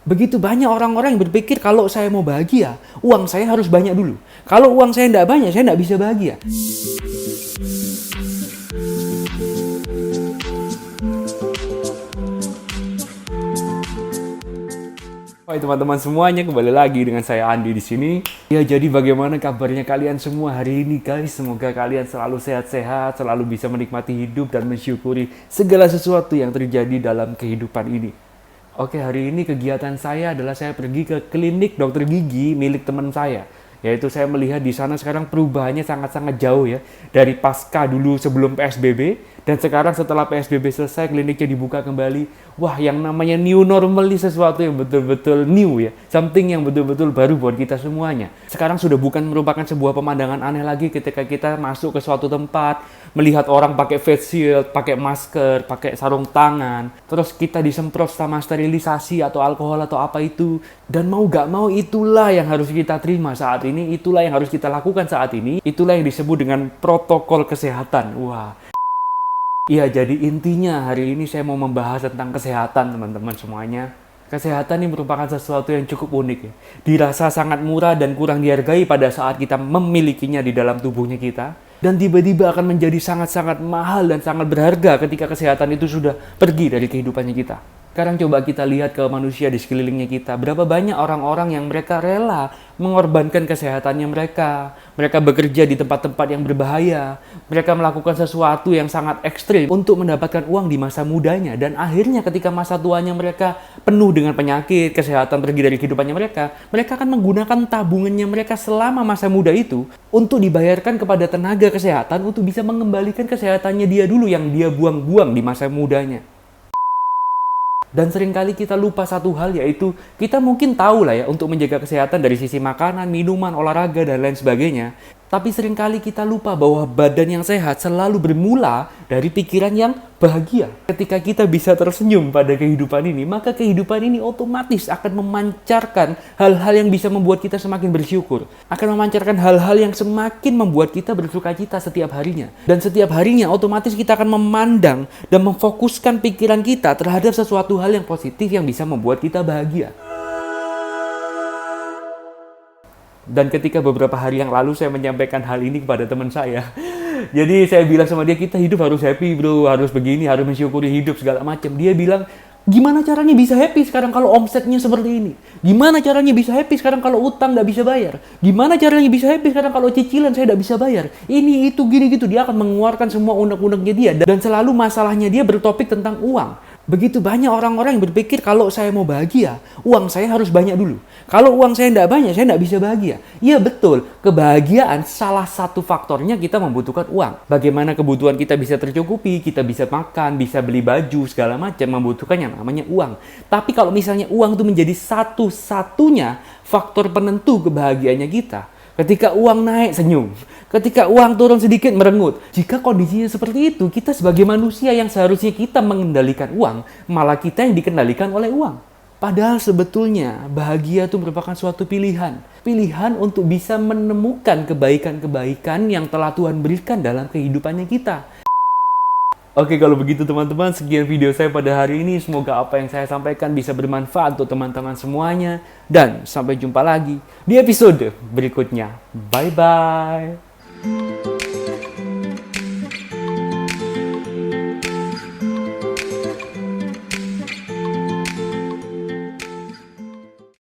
Begitu banyak orang-orang yang berpikir kalau saya mau bahagia, uang saya harus banyak dulu. Kalau uang saya tidak banyak, saya tidak bisa bahagia. Hai teman-teman semuanya, kembali lagi dengan saya Andi di sini. Ya, jadi bagaimana kabarnya kalian semua hari ini, guys? Semoga kalian selalu sehat-sehat, selalu bisa menikmati hidup dan mensyukuri segala sesuatu yang terjadi dalam kehidupan ini. Oke, hari ini kegiatan saya adalah saya pergi ke klinik dokter gigi milik teman saya. Yaitu saya melihat di sana sekarang perubahannya sangat-sangat jauh ya. Dari pasca dulu sebelum PSBB, dan sekarang setelah PSBB selesai kliniknya dibuka kembali. Wah, yang namanya new normal ini sesuatu yang betul-betul new ya. Something yang betul-betul baru buat kita semuanya. Sekarang sudah bukan merupakan sebuah pemandangan aneh lagi ketika kita masuk ke suatu tempat, melihat orang pakai face shield, pakai masker, pakai sarung tangan, terus kita disemprot sama sterilisasi atau alkohol atau apa itu. Dan mau gak mau itulah yang harus kita terima saat ini, itulah yang harus kita lakukan saat ini, itulah yang disebut dengan protokol kesehatan. Wah. Iya, jadi intinya hari ini saya mau membahas tentang kesehatan teman-teman semuanya. Kesehatan ini merupakan sesuatu yang cukup unik ya. Dirasa sangat murah dan kurang dihargai pada saat kita memilikinya di dalam tubuhnya kita. Dan tiba-tiba akan menjadi sangat-sangat mahal dan sangat berharga ketika kesehatan itu sudah pergi dari kehidupannya kita. Sekarang coba kita lihat ke manusia di sekelilingnya kita. Berapa banyak orang-orang yang mereka rela mengorbankan kesehatannya mereka. Mereka bekerja di tempat-tempat yang berbahaya. Mereka melakukan sesuatu yang sangat ekstrim untuk mendapatkan uang di masa mudanya. Dan akhirnya ketika masa tuanya mereka penuh dengan penyakit, kesehatan pergi dari kehidupannya mereka akan menggunakan tabungannya mereka selama masa muda itu untuk dibayarkan kepada tenaga kesehatan untuk bisa mengembalikan kesehatannya dia dulu yang dia buang-buang di masa mudanya. Dan seringkali kita lupa satu hal, yaitu kita mungkin tahu lah ya untuk menjaga kesehatan dari sisi makanan, minuman, olahraga, dan lain sebagainya. Tapi seringkali kita lupa bahwa badan yang sehat selalu bermula dari pikiran yang bahagia. Ketika kita bisa tersenyum pada kehidupan ini, maka kehidupan ini otomatis akan memancarkan hal-hal yang bisa membuat kita semakin bersyukur. Akan memancarkan hal-hal yang semakin membuat kita bersukacita setiap harinya. Dan setiap harinya otomatis kita akan memandang dan memfokuskan pikiran kita terhadap sesuatu hal yang positif yang bisa membuat kita bahagia. Dan ketika beberapa hari yang lalu saya menyampaikan hal ini kepada teman saya. Jadi saya bilang sama dia, kita hidup harus happy bro, harus begini, harus mensyukuri hidup segala macam. Dia bilang, gimana caranya bisa happy sekarang kalau omsetnya seperti ini? Gimana caranya bisa happy sekarang kalau utang nggak bisa bayar? Gimana caranya bisa happy sekarang kalau cicilan saya nggak bisa bayar? Ini, itu, gini, gitu. Dia akan mengeluarkan semua unek-uneknya dia. Dan selalu masalahnya dia bertopik tentang uang. Begitu banyak orang-orang yang berpikir kalau saya mau bahagia, uang saya harus banyak dulu. Kalau uang saya tidak banyak, saya tidak bisa bahagia. Iya betul, kebahagiaan salah satu faktornya kita membutuhkan uang. Bagaimana kebutuhan kita bisa tercukupi, kita bisa makan, bisa beli baju, segala macam, membutuhkan yang namanya uang. Tapi kalau misalnya uang itu menjadi satu-satunya faktor penentu kebahagiaannya kita, ketika uang naik, senyum. Ketika uang turun sedikit, merengut. Jika kondisinya seperti itu, kita sebagai manusia yang seharusnya kita mengendalikan uang, malah kita yang dikendalikan oleh uang. Padahal sebetulnya bahagia itu merupakan suatu pilihan. Pilihan untuk bisa menemukan kebaikan-kebaikan yang telah Tuhan berikan dalam kehidupannya kita. Oke, kalau begitu teman-teman, sekian video saya pada hari ini. Semoga apa yang saya sampaikan bisa bermanfaat untuk teman-teman semuanya. Dan sampai jumpa lagi di episode berikutnya. Bye-bye.